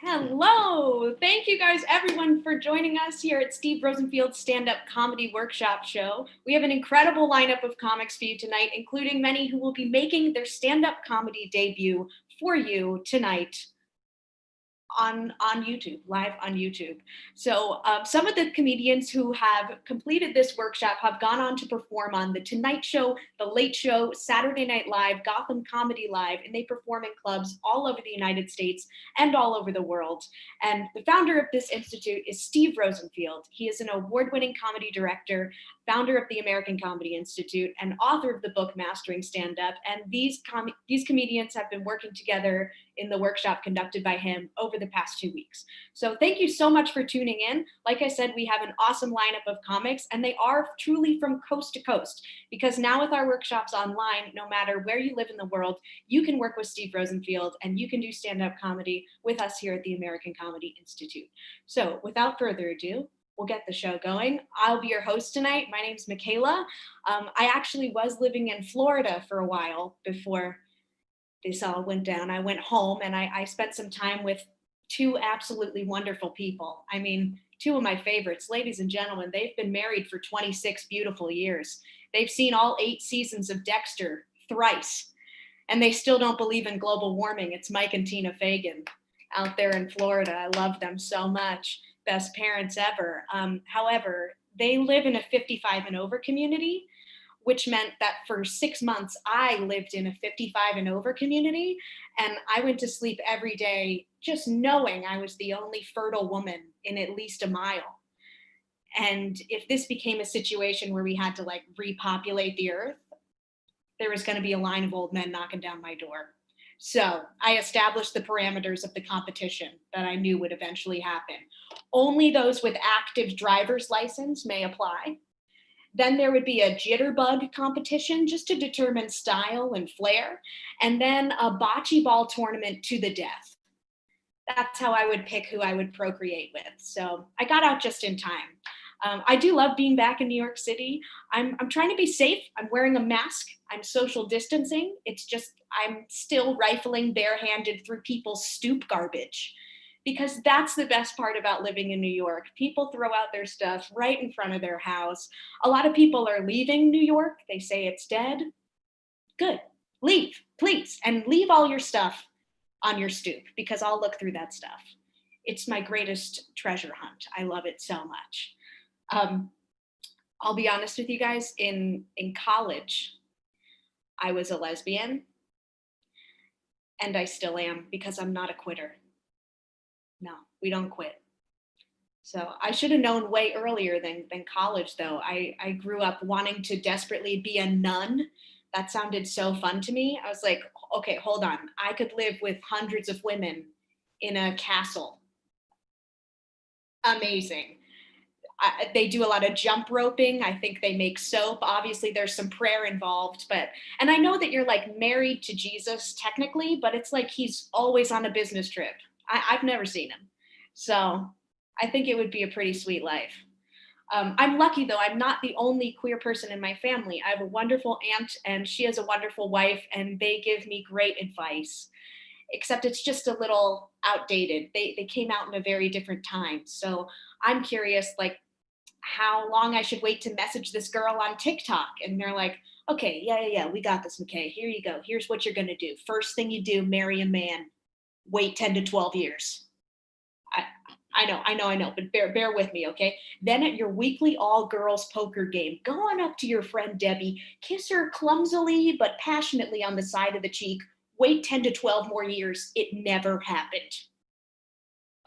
Hello! Thank you guys, everyone, for joining us here at Steve Rosenfield's stand-up comedy workshop show. We have an incredible lineup of comics for you tonight, including many who will be making their stand-up comedy debut for you tonight on YouTube, live on YouTube. So some of the comedians who have completed this workshop have gone on to perform on The Tonight Show, The Late Show, Saturday Night Live, Gotham Comedy Live, and they perform in clubs all over the United States and all over the world. And the founder of this institute is Steve Rosenfield. He is an award-winning comedy director, founder of the American Comedy Institute, and author of the book Mastering Stand-Up. And these comedians have been working together in the workshop conducted by him over the past 2 weeks. So thank you so much for tuning in. Like I said, we have an awesome lineup of comics, and they are truly from coast to coast, because now with our workshops online, no matter where you live in the world, you can work with Steve Rosenfield and you can do stand-up comedy with us here at the American Comedy Institute. So without further ado, we'll get the show going. I'll be your host tonight. My name's Micaela. I actually was living in Florida for a while before this all went down. I went home and I spent some time with two absolutely wonderful people. I mean, two of my favorites. Ladies and gentlemen, they've been married for 26 beautiful years. They've seen all 8 seasons of Dexter thrice, and they still don't believe in global warming. It's Mike and Tina Fagan out there in Florida. I love them so much. Best parents ever. However, they live in a 55 and over community, which meant that for 6 months, I lived in a 55 and over community, and I went to sleep every day just knowing I was the only fertile woman in at least a mile. And if this became a situation where we had to like repopulate the earth, there was going to be a line of old men knocking down my door. So I established the parameters of the competition that I knew would eventually happen. Only those with active driver's license may apply. Then there would be a jitterbug competition just to determine style and flair, and then a bocce ball tournament to the death. That's how I would pick who I would procreate with. So I got out just in time. I do love being back in New York City. I'm trying to be safe. I'm wearing a mask. I'm social distancing. It's just, I'm still rifling barehanded through people's stoop garbage, because that's the best part about living in New York. People throw out their stuff right in front of their house. A lot of people are leaving New York. They say it's dead. Good. Leave, please. And leave all your stuff on your stoop, because I'll look through that stuff. It's my greatest treasure hunt. I love it so much. I'll be honest with you guys, in college, I was a lesbian, and I still am, because I'm not a quitter. No, we don't quit. So I should have known way earlier than college, though. I grew up wanting to desperately be a nun. That sounded so fun to me. I was like, okay, hold on. I could live with hundreds of women in a castle. Amazing. They do a lot of jump roping. I think they make soap. Obviously, there's some prayer involved, and I know that you're like married to Jesus technically, but it's like he's always on a business trip. I've never seen him. So I think it would be a pretty sweet life. I'm lucky, though. I'm not the only queer person in my family. I have a wonderful aunt, and she has a wonderful wife, and they give me great advice, except it's just a little outdated. They came out in a very different time. So I'm curious, like, how long I should wait to message this girl on TikTok. And they're like, okay, yeah, we got this, okay, here you go. Here's what you're gonna do. First thing you do, marry a man, wait 10 to 12 years. I know, but bear with me, okay? Then at your weekly all-girls poker game, go on up to your friend Debbie, kiss her clumsily but passionately on the side of the cheek, wait 10 to 12 more years. It never happened.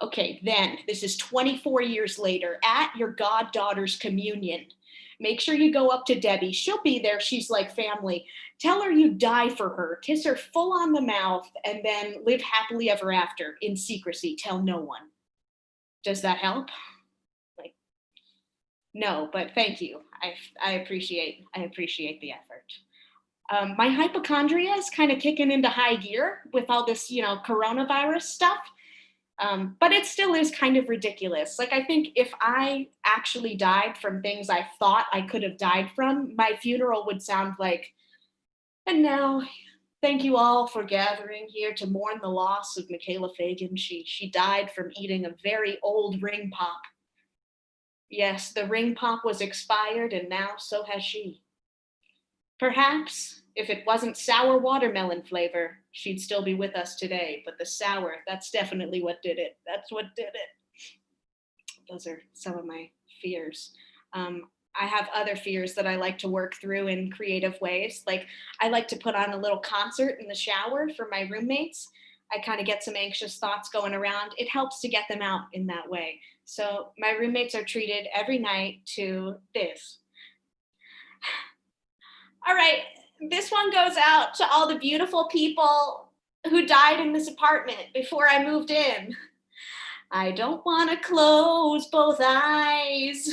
Okay, then, this is 24 years later, at your goddaughter's communion. Make sure you go up to Debbie. She'll be there. She's like family. Tell her you die for her, kiss her full on the mouth, and then live happily ever after in secrecy. Tell no one. Does that help? Like, no, but thank you. I appreciate the effort. My hypochondria is kind of kicking into high gear with all this, coronavirus stuff. But it still is kind of ridiculous. Like, I think if I actually died from things I thought I could have died from, my funeral would sound like, and now, thank you all for gathering here to mourn the loss of Micaela Fagan. She died from eating a very old ring pop. Yes, the ring pop was expired, and now so has she. Perhaps, if it wasn't sour watermelon flavor, she'd still be with us today. But the sour, that's definitely what did it. That's what did it. Those are some of my fears. I have other fears that I like to work through in creative ways. Like, I like to put on a little concert in the shower for my roommates. I kind of get some anxious thoughts going around. It helps to get them out in that way. So my roommates are treated every night to this. All right, this one goes out to all the beautiful people who died in this apartment before I moved in. I don't want to close both eyes,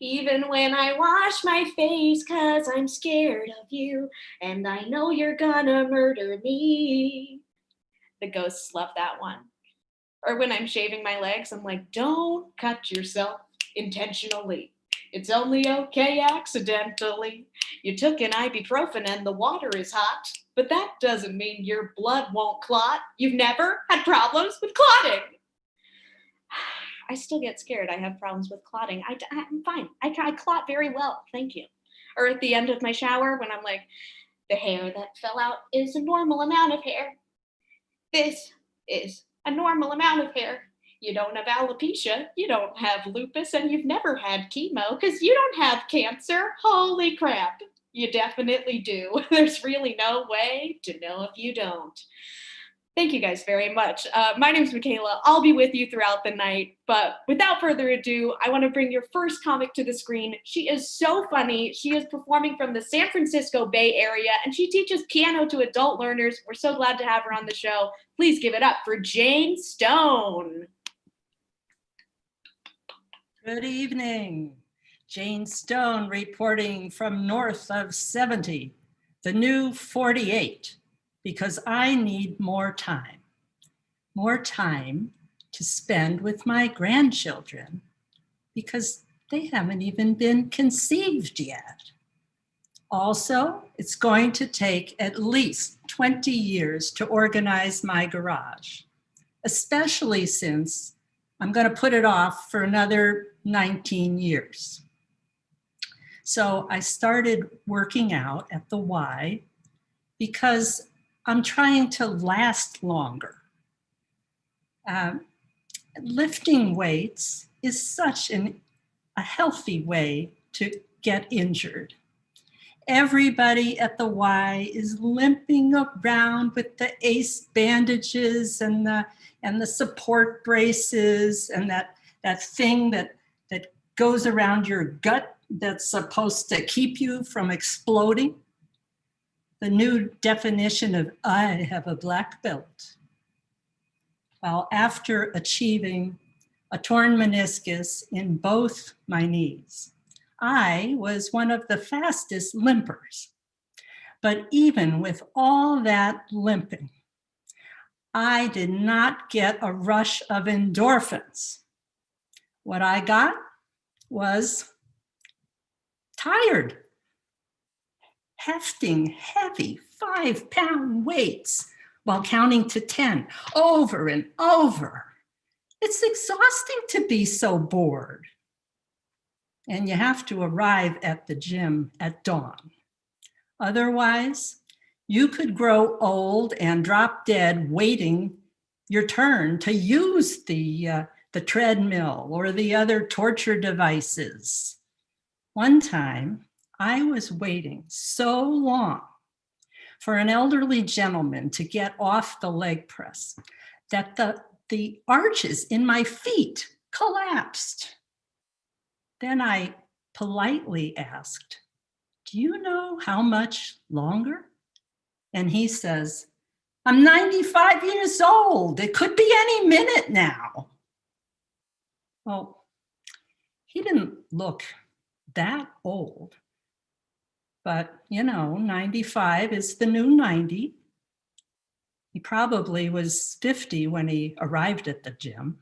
even when I wash my face, 'cause I'm scared of you, and I know you're gonna murder me. The ghosts love that one. Or when I'm shaving my legs, I'm like, don't cut yourself intentionally. It's only okay accidentally. You took an ibuprofen and the water is hot, but that doesn't mean your blood won't clot. You've never had problems with clotting. I still get scared. I have problems with clotting. I'm fine. I clot very well. Thank you. Or at the end of my shower when I'm like, the hair that fell out is a normal amount of hair. This is a normal amount of hair. You don't have alopecia, you don't have lupus, and you've never had chemo because you don't have cancer. Holy crap. You definitely do. There's really no way to know if you don't. Thank you guys very much. My name's Micaela. I'll be with you throughout the night, but without further ado, I want to bring your first comic to the screen. She is so funny. She is performing from the San Francisco Bay Area, and she teaches piano to adult learners. We're so glad to have her on the show. Please give it up for Jane Stone. Good evening. Jane Stone reporting from north of 70, the new 48. Because I need more time to spend with my grandchildren, because they haven't even been conceived yet. Also, it's going to take at least 20 years to organize my garage, especially since I'm going to put it off for another 19 years. So I started working out at the Y because I'm trying to last longer. Lifting weights is such a healthy way to get injured. Everybody at the Y is limping around with the ACE bandages and the support braces and that thing that goes around your gut that's supposed to keep you from exploding. The new definition of I have a black belt. Well, after achieving a torn meniscus in both my knees, I was one of the fastest limpers. But even with all that limping, I did not get a rush of endorphins. What I got was tired. Hefting heavy 5-pound weights while counting to 10 over and over. It's exhausting to be so bored. And you have to arrive at the gym at dawn. Otherwise, you could grow old and drop dead waiting your turn to use the treadmill or the other torture devices. One time, I was waiting so long for an elderly gentleman to get off the leg press that the arches in my feet collapsed. Then I politely asked, "Do you know how much longer?" And he says, I'm 95 years old. It could be any minute now. Well, he didn't look that old. But, 95 is the new 90. He probably was 50 when he arrived at the gym.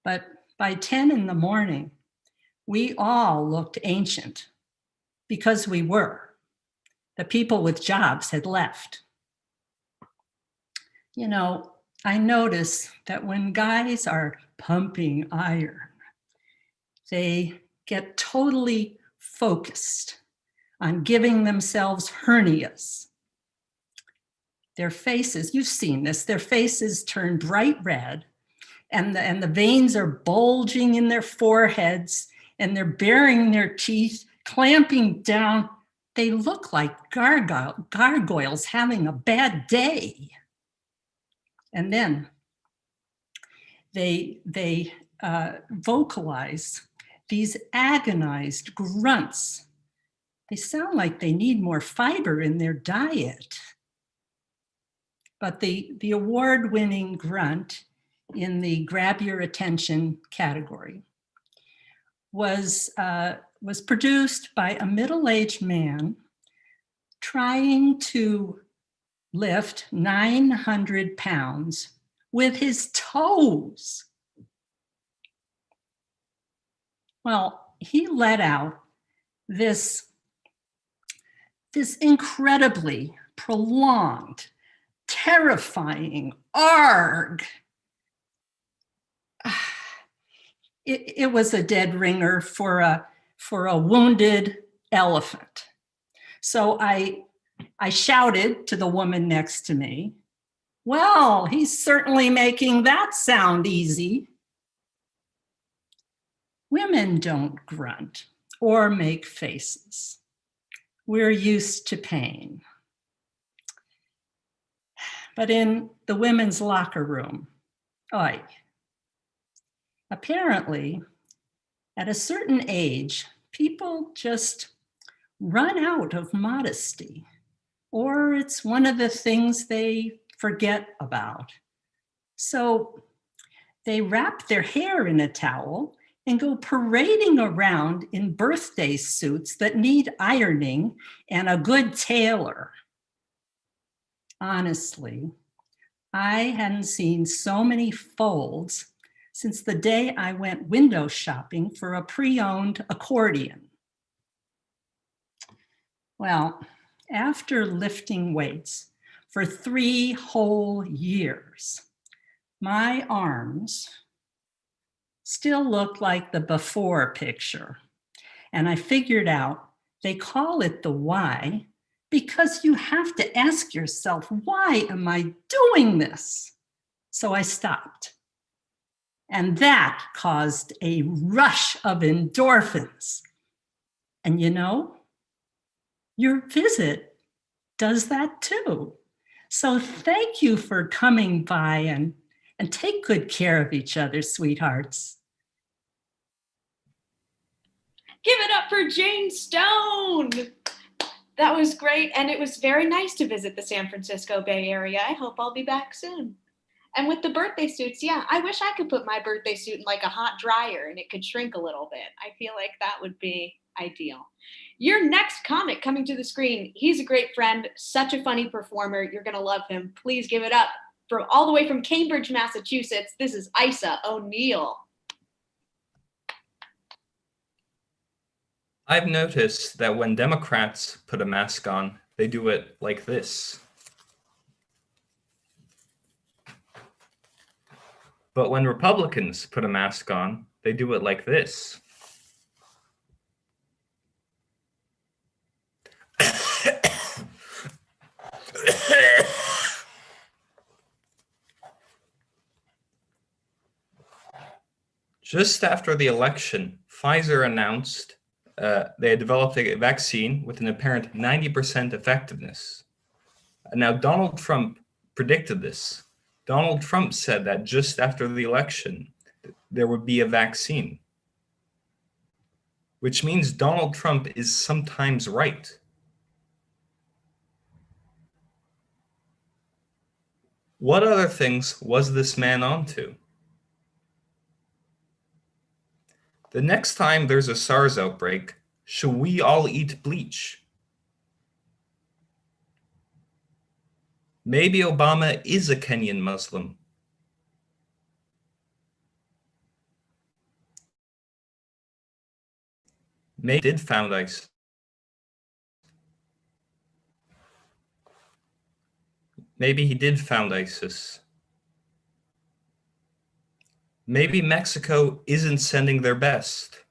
But by 10 in the morning, we all looked ancient because we were. The people with jobs had left. I notice that when guys are pumping iron, they get totally focused on giving themselves hernias. Their faces, you've seen this, their faces turn bright red, and the veins are bulging in their foreheads, and they're baring their teeth, clamping down. They look like gargoyles having a bad day. And then they vocalize these agonized grunts. They sound like they need more fiber in their diet. But the award-winning grunt in the grab your attention category was produced by a middle-aged man trying to lift 900 pounds with his toes. Well, he let out this incredibly prolonged, terrifying arg. It was a dead ringer for a wounded elephant. So I shouted to the woman next to me, well, he's certainly making that sound easy. Women don't grunt or make faces. We're used to pain. But in the women's locker room, apparently, at a certain age, people just run out of modesty, or it's one of the things they forget about. So they wrap their hair in a towel and go parading around in birthday suits that need ironing and a good tailor. Honestly, I hadn't seen so many folds since the day I went window shopping for a pre-owned accordion. Well, after lifting weights for 3 whole years, my arms still look like the before picture. And I figured out they call it the why because you have to ask yourself, why am I doing this? So I stopped. And that caused a rush of endorphins. And your visit does that too. So thank you for coming by and take good care of each other, sweethearts. Give it up for Jane Stone. That was great. And it was very nice to visit the San Francisco Bay Area. I hope I'll be back soon. And with the birthday suits, yeah, I wish I could put my birthday suit in like a hot dryer and it could shrink a little bit. I feel like that would be ideal. Your next comic coming to the screen, he's a great friend, such a funny performer. You're going to love him. Please give it up for all the way from Cambridge, Massachusetts. This is Isa O'Neill. I've noticed that when Democrats put a mask on, they do it like this. But when Republicans put a mask on, they do it like this. Just after the election, Pfizer announced they had developed a vaccine with an apparent 90% effectiveness. And now Donald Trump predicted this. Donald Trump said that just after the election, there would be a vaccine, which means Donald Trump is sometimes right. What other things was this man onto? The next time there's a SARS outbreak, should we all eat bleach? Maybe Obama is a Kenyan Muslim. Maybe he did found ISIS. Maybe he did found ISIS. Maybe Mexico isn't sending their best.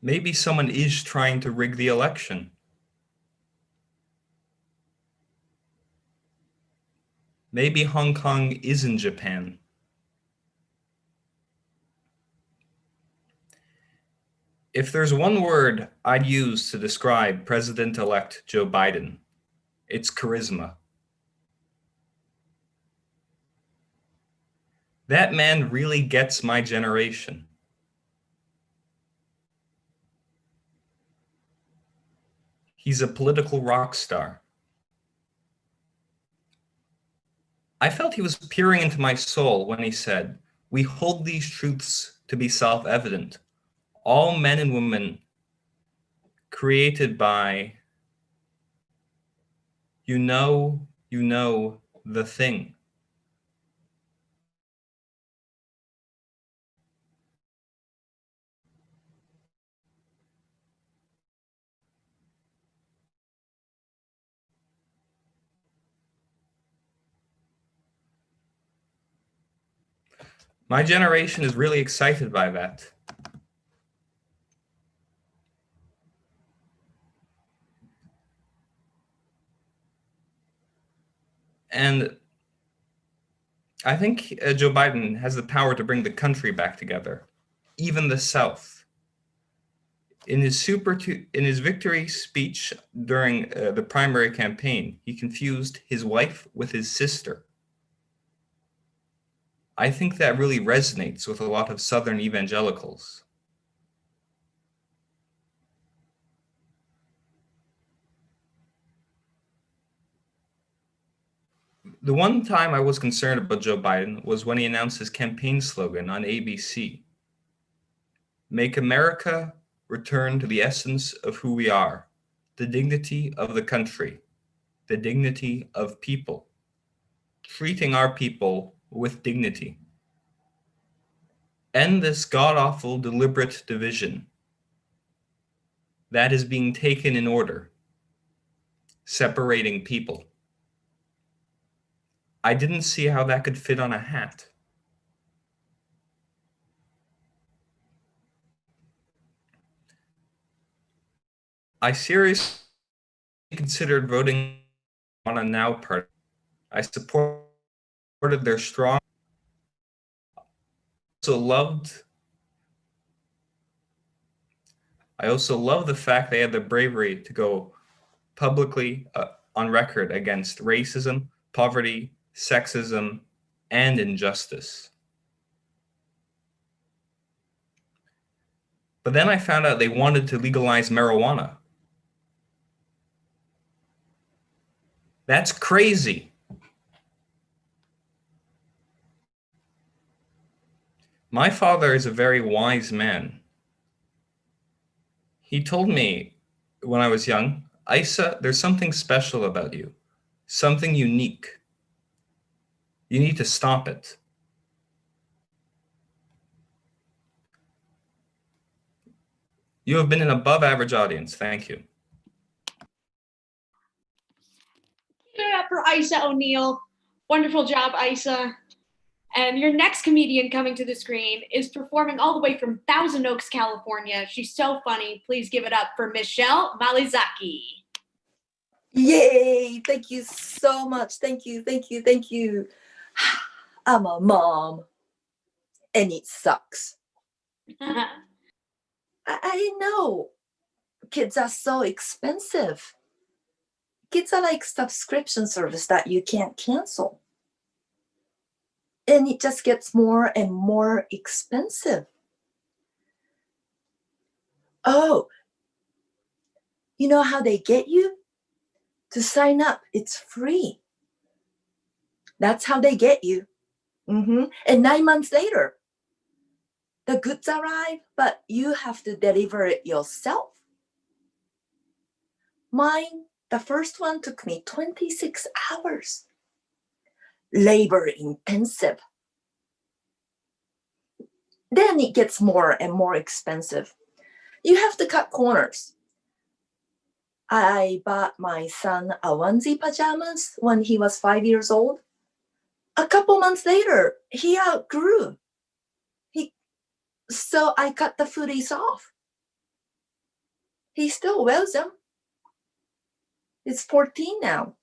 Maybe someone is trying to rig the election. Maybe Hong Kong is in Japan. If there's one word I'd use to describe President-elect Joe Biden, it's charisma. That man really gets my generation. He's a political rock star. I felt he was peering into my soul when he said, "We hold these truths to be self-evident. All men and women created by, you know, the thing." My generation is really excited by that. And I think Joe Biden has the power to bring the country back together, even the South. In his victory speech during the primary campaign, he confused his wife with his sister. I think that really resonates with a lot of Southern evangelicals. The one time I was concerned about Joe Biden was when he announced his campaign slogan on ABC. Make America return to the essence of who we are, the dignity of the country, the dignity of people, treating our people with dignity. End this god-awful deliberate division that is being taken in order, separating people. I didn't see how that could fit on a hat. I seriously considered voting on a Now party. I supported their strong. I also love the fact they had the bravery to go publicly on record against racism, poverty, sexism, and injustice. But then I found out they wanted to legalize marijuana. That's crazy. My father is a very wise man. He told me when I was young, "Isa, there's something special about you, something unique. You need to stop it." You have been an above average audience. Thank you. Give it up for Isa O'Neill. Wonderful job, Isa. And your next comedian coming to the screen is performing all the way from Thousand Oaks, California. She's so funny. Please give it up for Michelle Malizaki. Yay! Thank you so much. Thank you, thank you, thank you. I'm a mom, and it sucks. I didn't know kids are so expensive. Kids are like subscription service that you can't cancel. And it just gets more and more expensive. Oh, You know how they get you? To sign up, it's free. That's how they get you. And 9 months later, the goods arrive, but you have to deliver it yourself. Mine, the first one took me 26 hours. Labor intensive. Then it gets more and more expensive. You have to cut corners. I bought my son a onesie pajamas when he was 5 years old. A couple months later, he outgrew. So I cut the footies off. He still wears them. He's 14 now.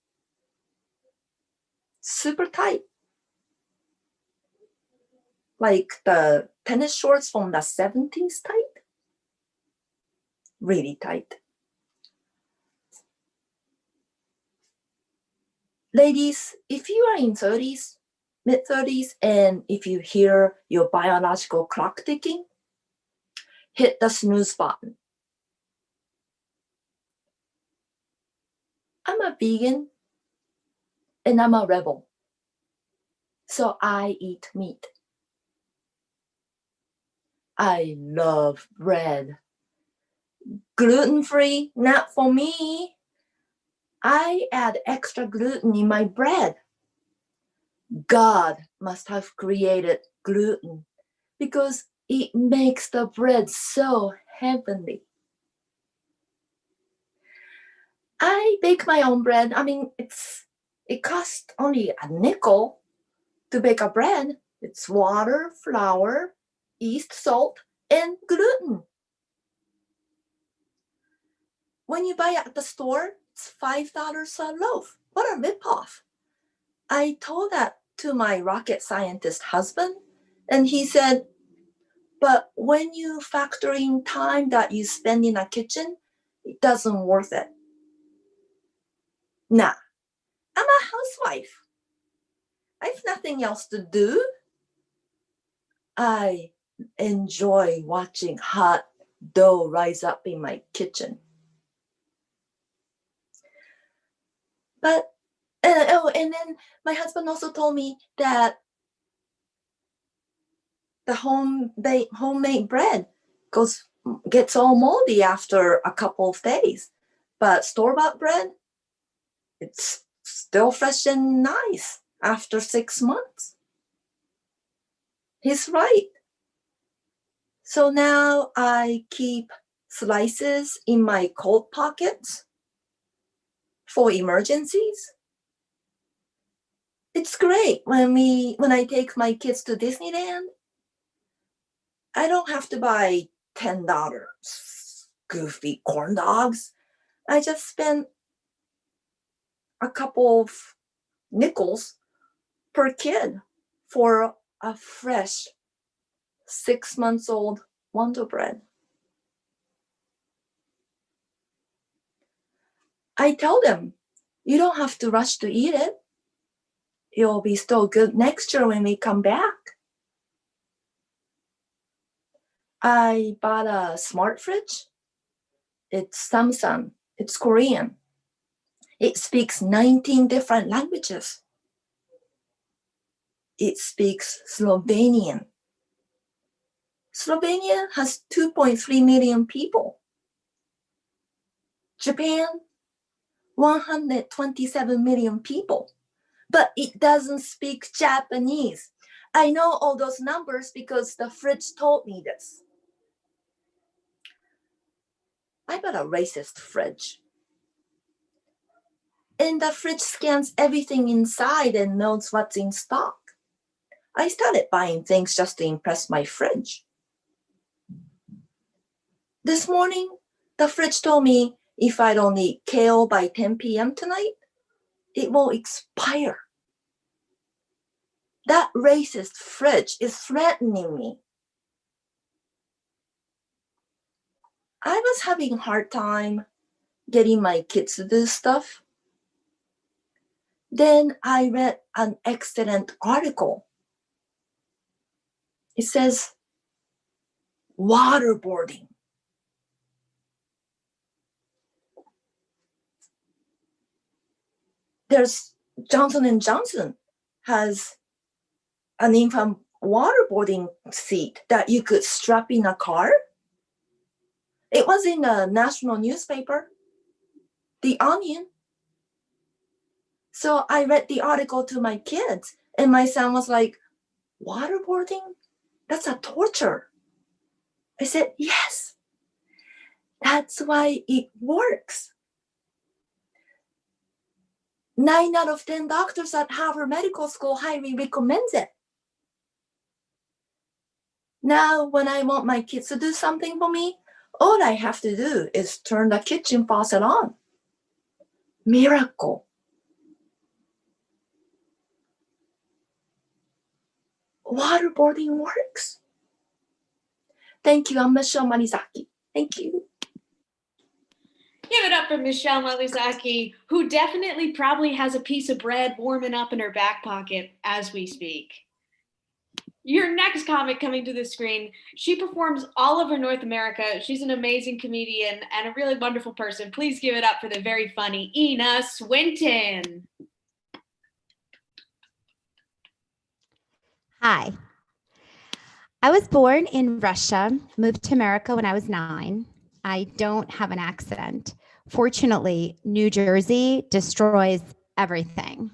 Super tight. Like the tennis shorts from the 70s tight. Really tight. Ladies, if you are in 30s, mid-30s, and if you hear your biological clock ticking, hit the snooze button. I'm a vegan and I'm a rebel. So I eat meat. I love bread. Gluten-free, not for me. I add extra gluten in my bread. God must have created gluten because it makes the bread so heavenly. I bake my own bread. I mean, it costs only a nickel to bake a bread. It's water, flour, yeast, salt, and gluten. When you buy it at the store, it's $5 a loaf. What a ripoff. I told that to my rocket scientist husband, and he said, but when you factor in time that you spend in a kitchen, it doesn't worth it. Nah, I'm a housewife. I have nothing else to do. I enjoy watching hot dough rise up in my kitchen. But, and then my husband also told me that the homemade bread gets all moldy after a couple of days. But store-bought bread, it's still fresh and nice after 6 months. He's right. So now I keep slices in my coat pockets for emergencies. It's great when I take my kids to Disneyland. I don't have to buy $10 goofy corn dogs. I just spend a couple of nickels per kid for a fresh 6 months old Wonder Bread. I tell them, you don't have to rush to eat it. It'll be still good next year when we come back. I bought a smart fridge. It's Samsung. It's Korean. It speaks 19 different languages. It speaks Slovenian. Slovenia has 2.3 million people. Japan, 127 million people. But it doesn't speak Japanese. I know all those numbers because the fridge told me this. I bought a racist fridge. And the fridge scans everything inside and knows what's in stock. I started buying things just to impress my fridge. This morning, the fridge told me if I don't eat kale by 10 p.m. tonight, it will expire. That racist fridge is threatening me. I was having a hard time getting my kids to do stuff. Then I read an excellent article. It says, waterboarding. there's Johnson & Johnson has an infant waterboarding seat that you could strap in a car. It was in a national newspaper, The Onion. So I read the article to my kids, and my son was like, waterboarding? That's a torture. I said, yes, that's why it works. 9 out of 10 doctors at Harvard Medical School highly recommend it. Now, when I want my kids to do something for me, all I have to do is turn the kitchen faucet on. Miracle. Waterboarding works. Thank you. I'm Michelle Malizaki. Thank you. Give it up for Michelle Malizaki, who definitely probably has a piece of bread warming up in her back pocket as we speak. Your next comic coming to the screen, she performs all over North America. She's an amazing comedian and a really wonderful person. Please give it up for the very funny Ina Swinton. Hi. I was born in Russia, moved to America when I was 9. I don't have an accent. Fortunately, New Jersey destroys everything.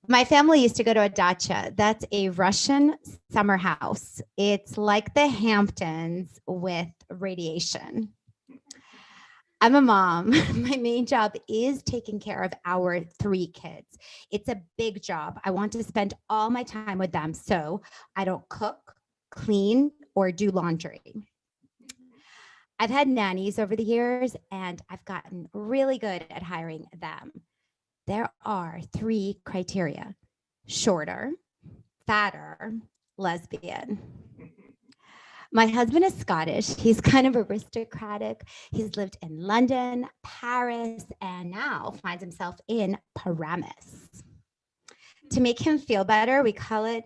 My family used to go to a dacha. That's a Russian summer house. It's like the Hamptons with radiation. I'm a mom. My main job is taking care of our 3 kids. It's a big job. I want to spend all my time with them, so I don't cook, clean, or do laundry. I've had nannies over the years, and I've gotten really good at hiring them. There are 3 criteria: shorter, fatter, lesbian. My husband is Scottish. He's kind of aristocratic. He's lived in London, Paris, and now finds himself in Paramus. To make him feel better, we call it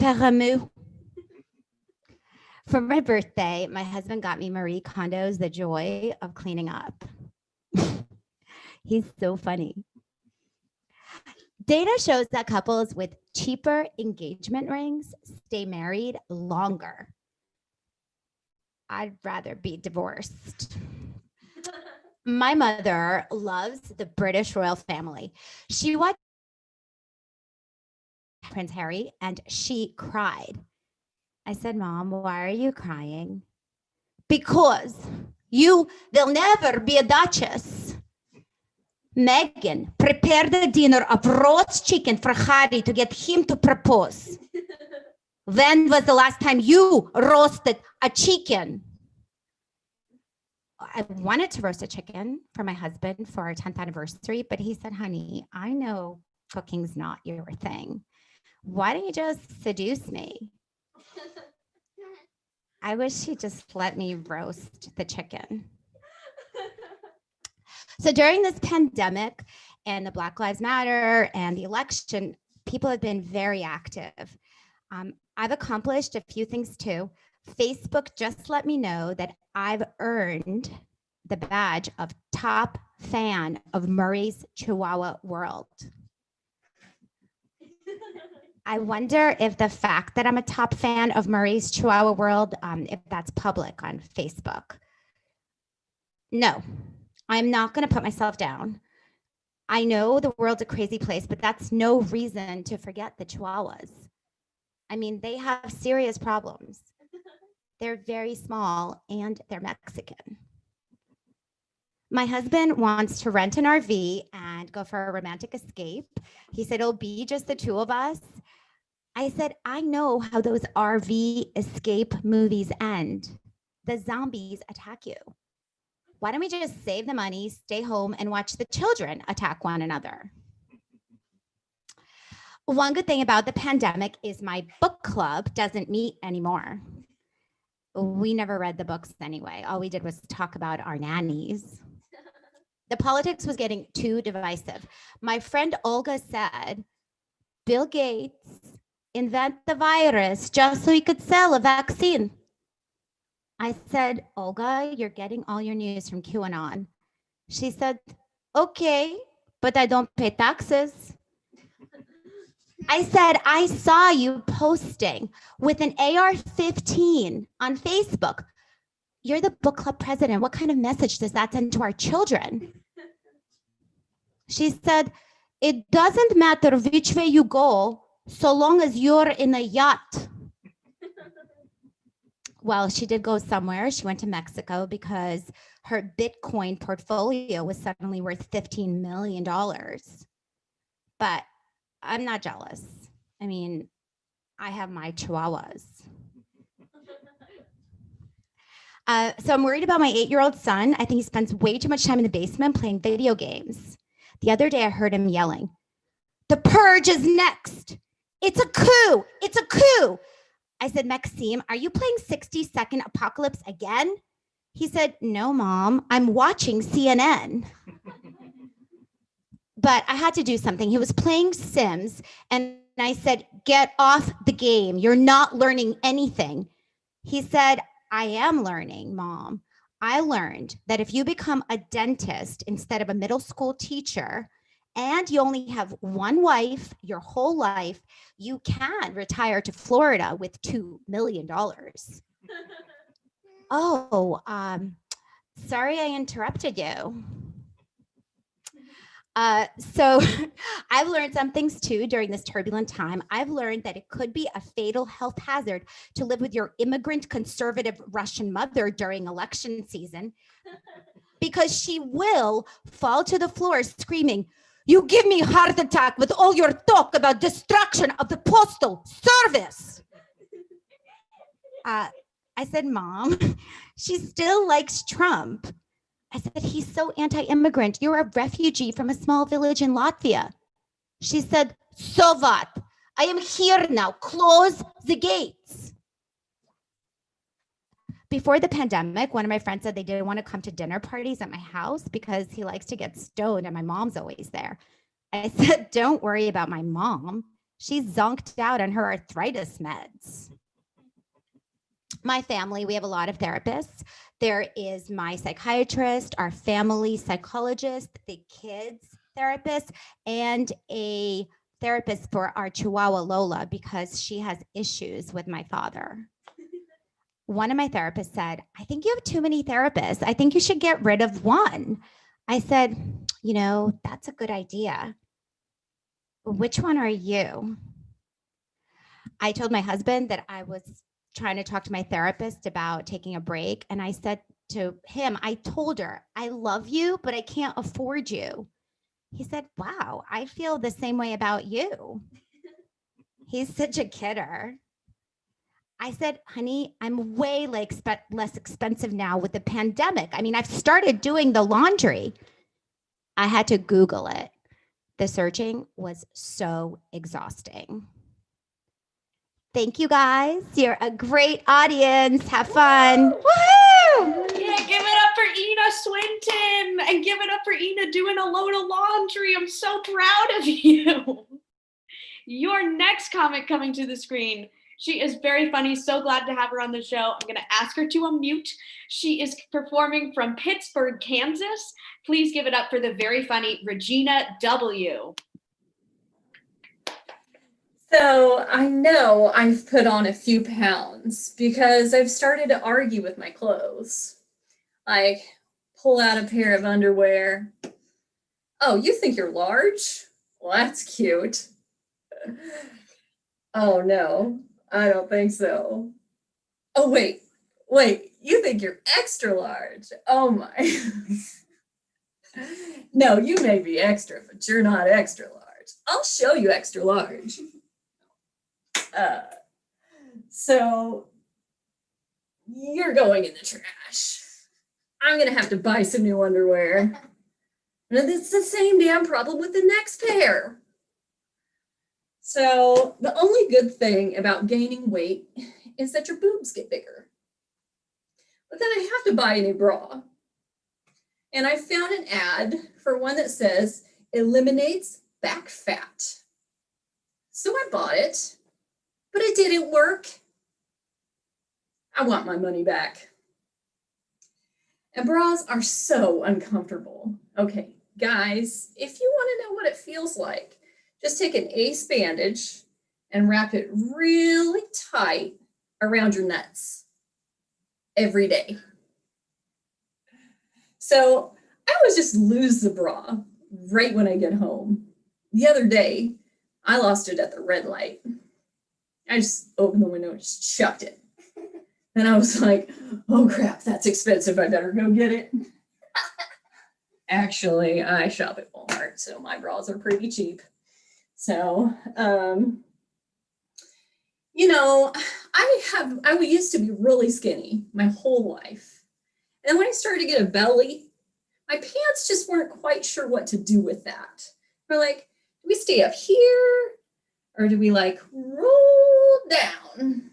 Paramus. For my birthday, my husband got me Marie Kondo's The Joy of Cleaning Up. He's so funny. Data shows that couples with cheaper engagement rings stay married longer. I'd rather be divorced. My mother loves the British royal family. She watched Prince Harry and she cried. I said, Mom, why are you crying? Because you will never be a duchess. Meghan, prepare the dinner of roast chicken for Harry to get him to propose. When was the last time you roasted a chicken? I wanted to roast a chicken for my husband for our 10th anniversary, but he said, honey, I know cooking's not your thing. Why don't you just seduce me? I wish he'd just let me roast the chicken. So during this pandemic and the Black Lives Matter and the election, people have been very active. I've accomplished a few things too. Facebook just let me know that I've earned the badge of top fan of Murray's Chihuahua World. I wonder if the fact that I'm a top fan of Murray's Chihuahua World, if that's public on Facebook. No, I'm not going to put myself down. I know the world's a crazy place, but that's no reason to forget the Chihuahuas. I mean, they have serious problems. They're very small and they're Mexican. My husband wants to rent an RV and go for a romantic escape. He said it'll be just the 2 of us. I said, I know how those RV escape movies end. The zombies attack you. Why don't we just save the money, stay home, and watch the children attack one another? One good thing about the pandemic is my book club doesn't meet anymore. We never read the books anyway. All we did was talk about our nannies. The politics was getting too divisive. My friend Olga said, Bill Gates invent the virus just so he could sell a vaccine. I said, Olga, you're getting all your news from QAnon. She said, okay, but I don't pay taxes. I said, I saw you posting with an AR-15 on Facebook. You're the book club president. What kind of message does that send to our children? She said, it doesn't matter which way you go, so long as you're in a yacht. Well, she did go somewhere. She went to Mexico because her Bitcoin portfolio was suddenly worth $15 million. But I'm not jealous. I mean, I have my chihuahuas. So I'm worried about my 8-year-old son. I think he spends way too much time in the basement playing video games. The other day I heard him yelling, "The purge is next. It's a coup. It's a coup." I said, "Maxime, are you playing 60-second apocalypse again?" He said, "No, Mom, I'm watching CNN." But I had to do something. He was playing Sims, and I said, "Get off the game. You're not learning anything." He said, "I am learning, Mom. I learned that if you become a dentist instead of a middle school teacher, and you only have one wife your whole life, you can retire to Florida with $2 million. Oh, sorry I interrupted you. So I've learned some things too during this turbulent time. I've learned that it could be a fatal health hazard to live with your immigrant conservative Russian mother during election season, because she will fall to the floor screaming, "You give me heart attack with all your talk about destruction of the postal service." I said, "Mom, she still likes Trump." I said, "He's so anti-immigrant. You're a refugee from a small village in Latvia." She said, "So what? I am here now. Close the gates." Before the pandemic, one of my friends said they didn't want to come to dinner parties at my house because he likes to get stoned and my mom's always there. I said, "Don't worry about my mom. She's zonked out on her arthritis meds." My family, we have a lot of therapists. There is my psychiatrist, our family psychologist, the kids therapist, and a therapist for our Chihuahua Lola because she has issues with my father. One of my therapists said, "I think you have too many therapists. I think you should get rid of one." I said, "You know, that's a good idea. Which one are you?" I told my husband that I was trying to talk to my therapist about taking a break. And I said to him, I told her, "I love you, but I can't afford you." He said, "Wow, I feel the same way about you." He's such a kidder. I said, "Honey, I'm way less expensive now with the pandemic. I mean, I've started doing the laundry." I had to Google it. The searching was so exhausting. Thank you guys. You're a great audience. Have fun. Woohoo! Yeah, give it up for Ina Swinton and give it up for Ina doing a load of laundry. I'm so proud of you. Your next comic coming to the screen. She is very funny. So glad to have her on the show. I'm going to ask her to unmute. She is performing from Pittsburgh, Kansas. Please give it up for the very funny Regina W. So I know I've put on a few pounds because I've started to argue with my clothes. Like, pull out a pair of underwear. "Oh, you think you're large? Well, that's cute." "Oh, no, I don't think so." "Oh, wait, you think you're extra large? Oh my." "No, you may be extra, but you're not extra large. I'll show you extra large." So you're going in the trash. I'm gonna have to buy some new underwear. And it's the same damn problem with the next pair. So the only good thing about gaining weight is that your boobs get bigger. But then I have to buy a new bra. And I found an ad for one that says eliminates back fat. So I bought it. But it didn't work. I want my money back. And bras are so uncomfortable. Okay, guys, if you want what it feels like. Just take an ace bandage and wrap it really tight around your nuts every day. So I always just lose the bra right when I get home. The other day, I lost it at the red light. I just opened the window and just chucked it. And I was like, oh crap, that's expensive. I better go get it. Actually, I shop at Walmart, so my bras are pretty cheap. So, you know, I used to be really skinny my whole life. And when I started to get a belly, my pants just weren't quite sure what to do with that. We're like, do we stay up here? Or do we like roll down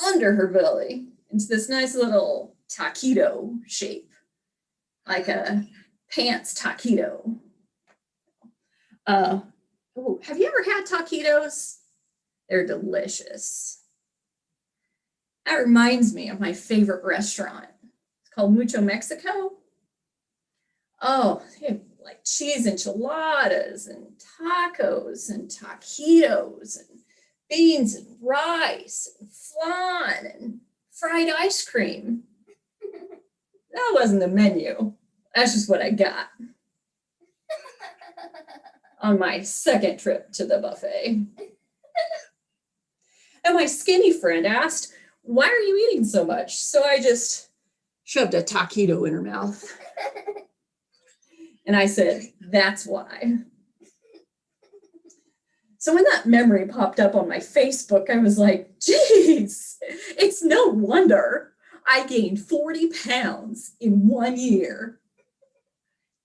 under her belly into this nice little taquito shape, like a pants taquito? Have you ever had taquitos? They're delicious. That reminds me of my favorite restaurant. It's called Mucho Mexico. Oh, they have like cheese enchiladas and tacos and taquitos and beans and rice and flan and fried ice cream. That wasn't the menu. That's just what I got on my second trip to the buffet. And my skinny friend asked, why are you eating so much? So I just shoved a taquito in her mouth. And I said, that's why. So when that memory popped up on my Facebook, I was like, geez, it's no wonder I gained 40 pounds in 1 year.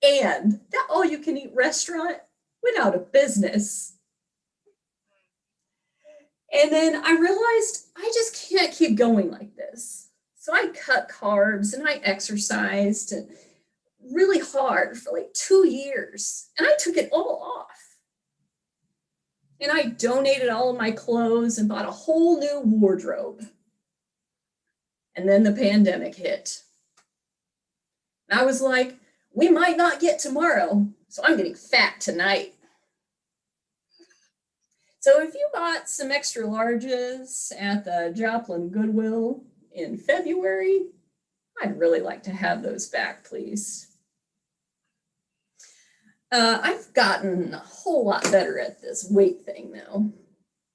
And that all-you-can-eat restaurant went out of business. And then I realized I just can't keep going like this. So I cut carbs and I exercised and really hard for like 2 years. And I took it all off. And I donated all of my clothes and bought a whole new wardrobe. And then the pandemic hit. And I was like, we might not get tomorrow, so I'm getting fat tonight. So if you bought some extra larges at the Joplin Goodwill in February, I'd really like to have those back, please. I've gotten a whole lot better at this weight thing, though.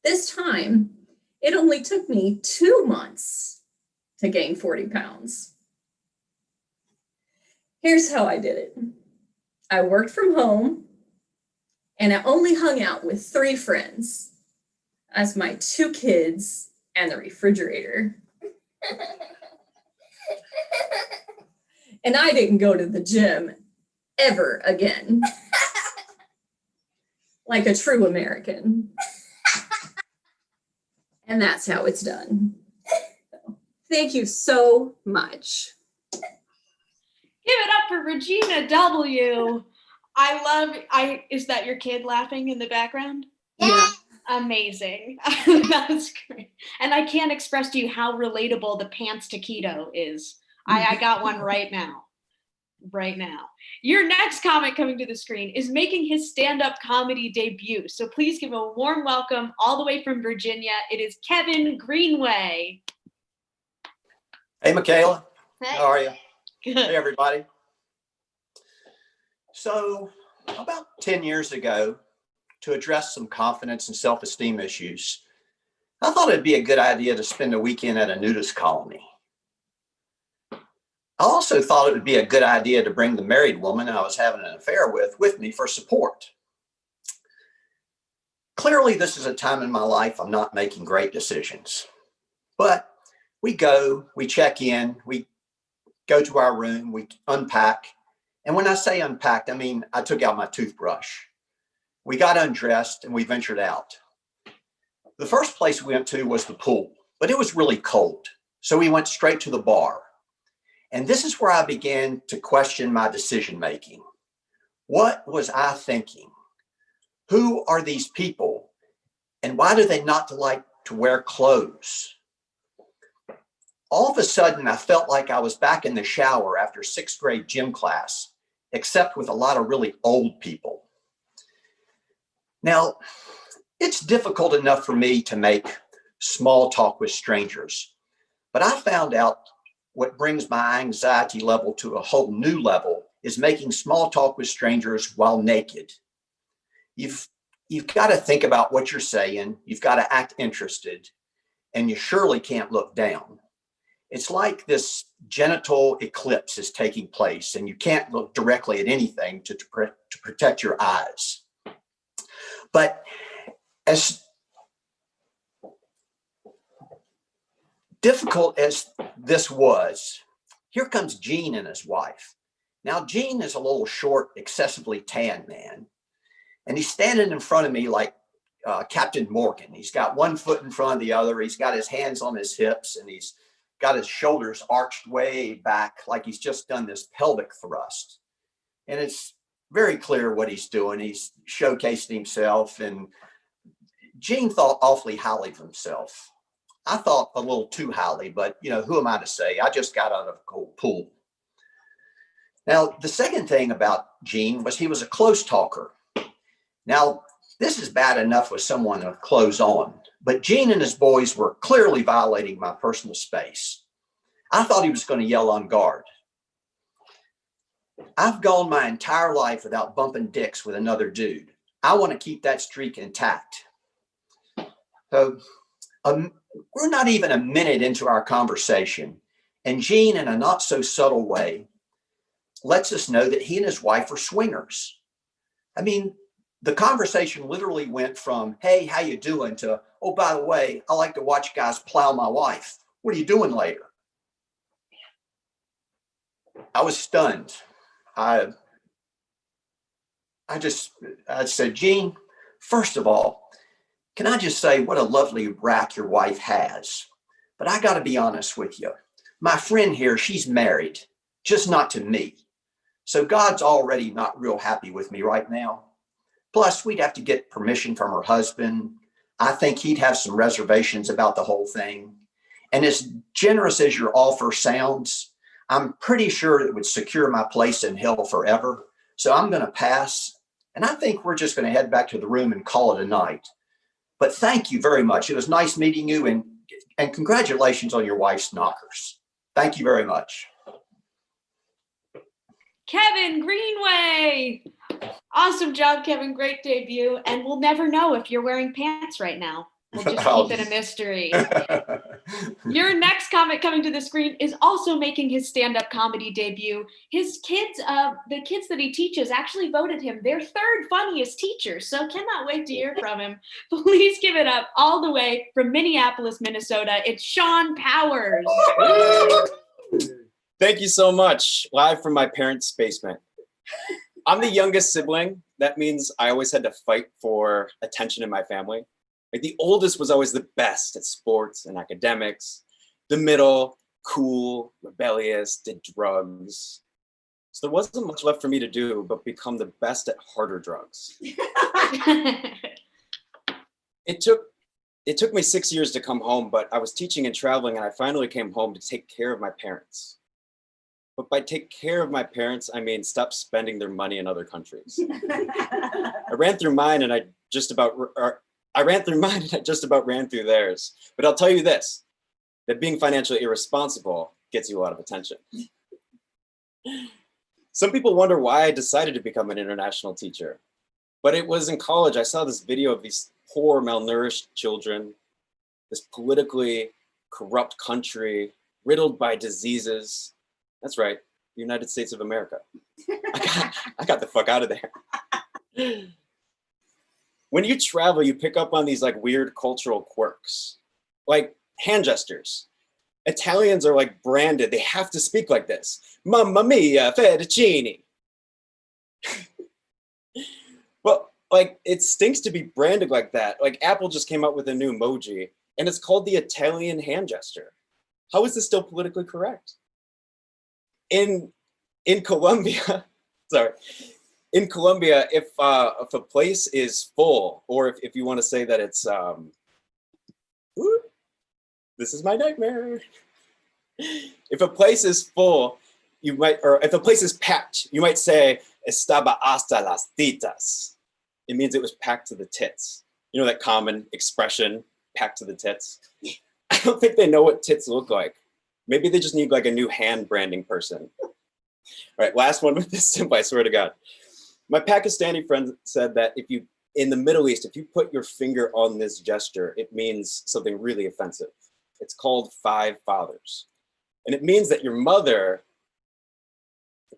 This time, it only took me 2 months to gain 40 pounds. Here's how I did it. I worked from home, and I only hung out with 3 friends. That's my 2 kids and the refrigerator. And I didn't go to the gym ever again. Like a true American. And that's how it's done. So, thank you so much. Give it up for Regina W. Is that your kid laughing in the background? Yeah. Amazing. That's great. And I can't express to you how relatable the pants taquito is. I got one right now. Right now. Your next comic coming to the screen is making his stand-up comedy debut. So please give a warm welcome all the way from Virginia. It is Kevin Greenway. Hey, Micaela. Hey. How are you? Good. Hey, everybody. So about 10 years ago, to address some confidence and self-esteem issues, I thought it'd be a good idea to spend a weekend at a nudist colony. I also thought it would be a good idea to bring the married woman I was having an affair with me for support. Clearly, this is a time in my life I'm not making great decisions. But we go, we check in, we go to our room, we unpack. And when I say unpacked, I mean I took out my toothbrush. We got undressed and we ventured out. The first place we went to was the pool, but it was really cold. So we went straight to the bar. And this is where I began to question my decision making. What was I thinking? Who are these people? And why do they not like to wear clothes? All of a sudden, I felt like I was back in the shower after 6th grade gym class, except with a lot of really old people. Now, it's difficult enough for me to make small talk with strangers, but I found out what brings my anxiety level to a whole new level is making small talk with strangers while naked. You've got to think about what you're saying. You've got to act interested, and you surely can't look down. It's like this genital eclipse is taking place, and you can't look directly at anything to protect your eyes. But as difficult as this was, here comes Gene and his wife. Now, Gene is a little short, excessively tan man, and he's standing in front of me like Captain Morgan. He's got one foot in front of the other. He's got his hands on his hips, and he's got his shoulders arched way back like he's just done this pelvic thrust. And it's very clear what he's doing. He's showcasing himself, and Gene thought awfully highly of himself. I thought a little too highly, but who am I to say? I just got out of a cold pool. Now, the second thing about Gene was he was a close talker. Now, this is bad enough with someone with clothes on, but Gene and his boys were clearly violating my personal space. I thought he was going to yell on guard. I've gone my entire life without bumping dicks with another dude. I want to keep that streak intact. So we're not even a minute into our conversation, and Gene, in a not so subtle way, lets us know that he and his wife are swingers. I mean, the conversation literally went from, hey, how you doing, to, oh, by the way, I like to watch guys plow my wife. What are you doing later? I was stunned. I said, Gene, first of all, can I just say what a lovely rack your wife has? But I got to be honest with you. My friend here, she's married, just not to me. So God's already not real happy with me right now. Plus, we'd have to get permission from her husband. I think he'd have some reservations about the whole thing. And as generous as your offer sounds, I'm pretty sure it would secure my place in hell forever. So I'm going to pass. And I think we're just going to head back to the room and call it a night. But thank you very much. It was nice meeting you, and congratulations on your wife's knockers. Thank you very much. Kevin Greenway. Awesome job, Kevin. Great debut. And we'll never know if you're wearing pants right now. We'll just keep it a mystery. Your next comic coming to the screen is also making his stand-up comedy debut. His kids, the kids that he teaches, actually voted him their third funniest teacher. So cannot wait to hear from him. Please give it up all the way from Minneapolis, Minnesota. It's Shawn Powers. Thank you so much. Live from my parents' basement. I'm the youngest sibling. That means I always had to fight for attention in my family. Like, the oldest was always the best at sports and academics. The middle, cool, rebellious, did drugs. So there wasn't much left for me to do but become the best at harder drugs. It took me 6 years to come home, but I was teaching and traveling, and I finally came home to take care of my parents. But by take care of my parents, I mean stop spending their money in other countries. I ran through mine and I just about ran through theirs. But I'll tell you this, that being financially irresponsible gets you a lot of attention. Some people wonder why I decided to become an international teacher. But it was in college, I saw this video of these poor, malnourished children, this politically corrupt country, riddled by diseases. That's right, the United States of America. I got the fuck out of there. When you travel, you pick up on these like weird cultural quirks, like hand gestures. Italians are like branded. They have to speak like this. Mamma mia, fettuccine. Well, like, it stinks to be branded like that. Like, Apple just came out with a new emoji, and it's called the Italian hand gesture. How is this still politically correct? In Colombia, in Colombia, if a place is full, or if you want to say that it's, this is my nightmare. If a place is full, or if a place is packed, you might say, estaba hasta las titas. it means it was packed to the tits. You know that common expression, packed to the tits? I don't think they know what tits look like. Maybe they just need like a new hand branding person. All right, last one with this simple, I swear to God. My Pakistani friend said that if you, in the Middle East, if you put your finger on this gesture, it means something really offensive. It's called Five Fathers. And it means that your mother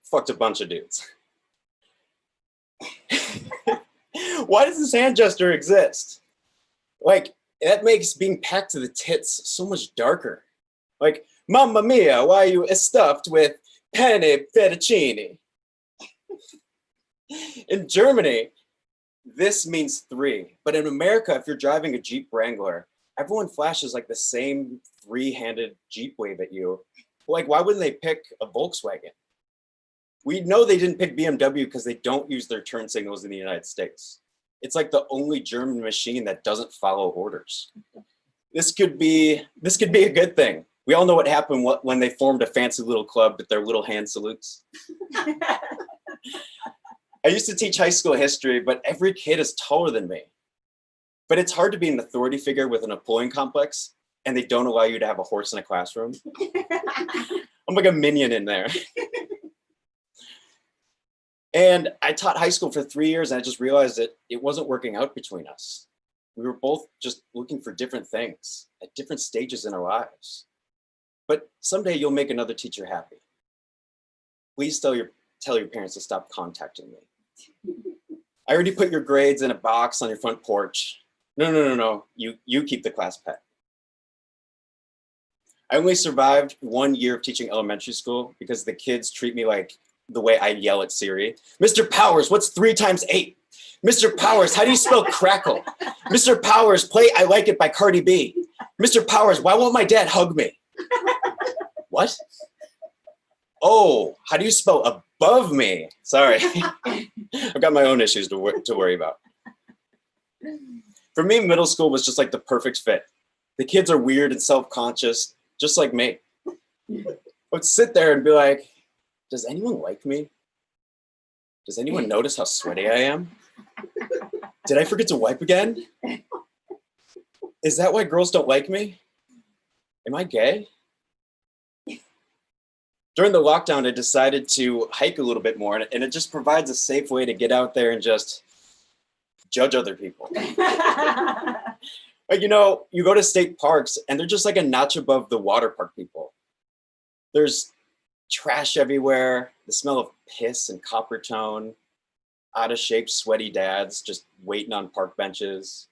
fucked a bunch of dudes. Why does this hand gesture exist? Like, that makes being packed to the tits so much darker. Like, Mamma mia, why are you stuffed with penne fettuccine? In Germany, this means three. But in America, if you're driving a Jeep Wrangler, everyone flashes like the same three-handed Jeep wave at you. Like, why wouldn't they pick a Volkswagen? We know they didn't pick BMW because they don't use their turn signals in the United States. It's like the only German machine that doesn't follow orders. This could be a good thing. We all know what happened when they formed a fancy little club with their little hand salutes. I used to teach high school history, but every kid is taller than me. But it's hard to be an authority figure with a Napoleon complex, and they don't allow you to have a horse in a classroom. I'm like a minion in there. And I taught high school for 3 years, and I just realized that it wasn't working out between us. We were both just looking for different things at different stages in our lives. But someday you'll make another teacher happy. Please tell your parents to stop contacting me. I already put your grades in a box on your front porch. No. You keep the class pet. I only survived 1 year of teaching elementary school because the kids treat me like the way I yell at Siri. Mr. Powers, what's 3 times 8? Mr. Powers, how do you spell crackle? Mr. Powers, play I Like It by Cardi B. Mr. Powers, why won't my dad hug me? What? Oh, how do you spell above me? Sorry. I've got my own issues to worry about. For me, middle school was just like the perfect fit. The kids are weird and self-conscious, just like me. I would sit there and be like, does anyone like me? Does anyone notice how sweaty I am? Did I forget to wipe again? Is that why girls don't like me? Am I gay? During the lockdown, I decided to hike a little bit more, and it just provides a safe way to get out there and just judge other people. Like, you know, you go to state parks, and they're just like a notch above the water park people. There's trash everywhere, the smell of piss and copper tone, out of shape, sweaty dads just waiting on park benches,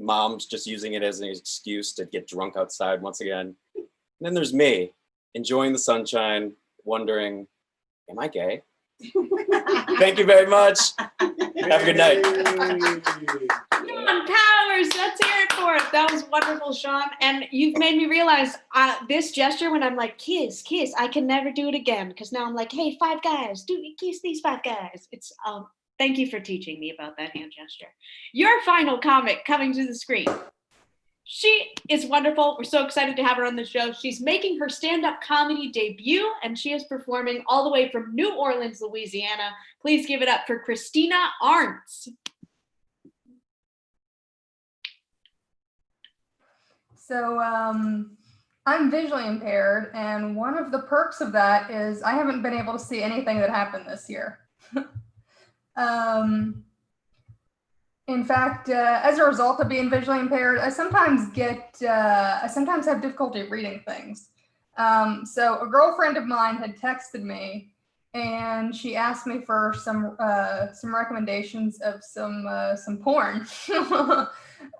moms just using it as an excuse to get drunk outside once again. And then there's me, enjoying the sunshine, wondering, am I gay? Thank you very much. Have a good night. Shawn Powers, let's hear it for it. That was wonderful, Shawn. And you've made me realize this gesture when I'm like, kiss, I can never do it again. Because now I'm like, hey, 5 guys, kiss these 5 guys. It's thank you for teaching me about that hand gesture. Your final comic coming to the screen. She is wonderful. We're so excited to have her on the show. She's making her stand-up comedy debut, and she is performing all the way from New Orleans, Louisiana. Please give it up for Christina Arntz. So I'm visually impaired, and one of the perks of that is I haven't been able to see anything that happened this year. In fact, as a result of being visually impaired, I sometimes have difficulty reading things. So a girlfriend of mine had texted me, and she asked me for some recommendations of some porn. So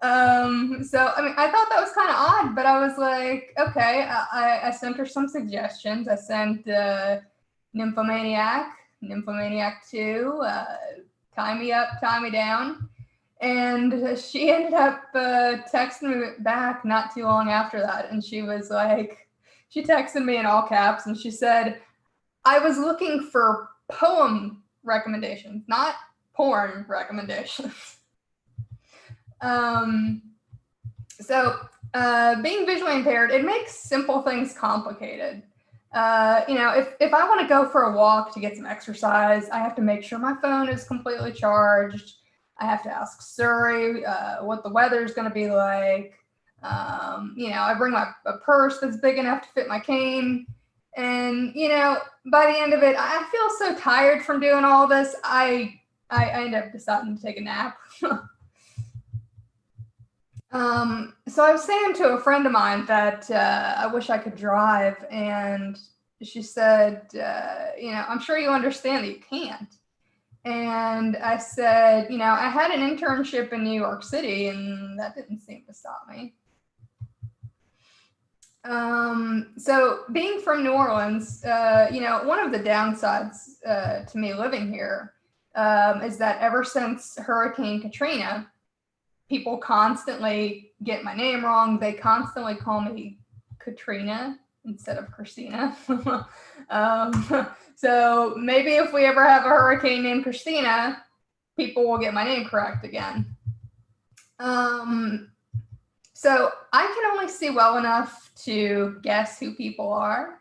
I mean, I thought that was kind of odd, but I was like, okay. I sent her some suggestions. I sent Nymphomaniac 2, Tie Me Up, Tie Me Down. And she ended up texting me back not too long after that. And she was like, she texted me in all caps, and she said, I was looking for poem recommendations, not porn recommendations. Being visually impaired, it makes simple things complicated. If I want to go for a walk to get some exercise, I have to make sure my phone is completely charged. I have to ask Surrey what the weather's going to be like. I bring a purse that's big enough to fit my cane. And, by the end of it, I feel so tired from doing all this. I end up deciding to take a nap. So I was saying to a friend of mine that I wish I could drive, and she said, I'm sure you understand that you can't. And I said, I had an internship in New York City, and that didn't seem to stop me. So being from New Orleans, one of the downsides to me living here is that ever since Hurricane Katrina, people constantly get my name wrong. They constantly call me Katrina instead of Christina. So maybe if we ever have a hurricane named Christina, people will get my name correct again. So I can only see well enough to guess who people are.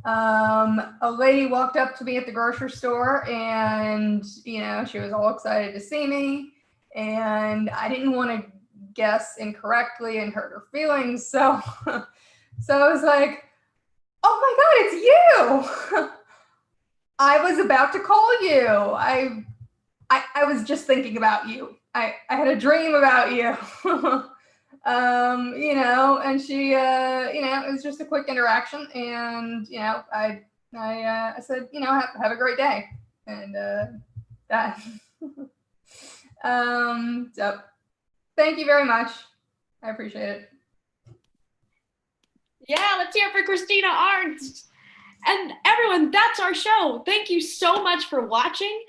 A lady walked up to me at the grocery store, and she was all excited to see me, and I didn't want to guess incorrectly and hurt her feelings, so so I was like, oh my God, it's you. I was about to call you. I was just thinking about you. I had a dream about you. And she, it was just a quick interaction, and, I said, have a great day. And, that, so thank you very much. I appreciate it. Yeah, let's hear it for Christina Arndt. And everyone, that's our show. Thank you so much for watching.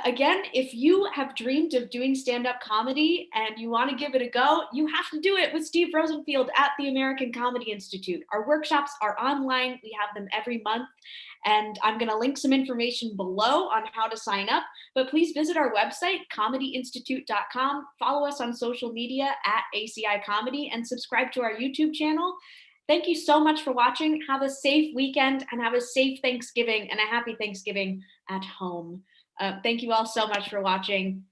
Again, if you have dreamed of doing stand-up comedy and you want to give it a go, you have to do it with Steve Rosenfield at the American Comedy Institute. Our workshops are online. We have them every month. And I'm going to link some information below on how to sign up. But please visit our website, comedyinstitute.com. Follow us on social media at ACI Comedy, and subscribe to our YouTube channel. Thank you so much for watching. Have a safe weekend, and have a safe Thanksgiving and a happy Thanksgiving at home. Thank you all so much for watching.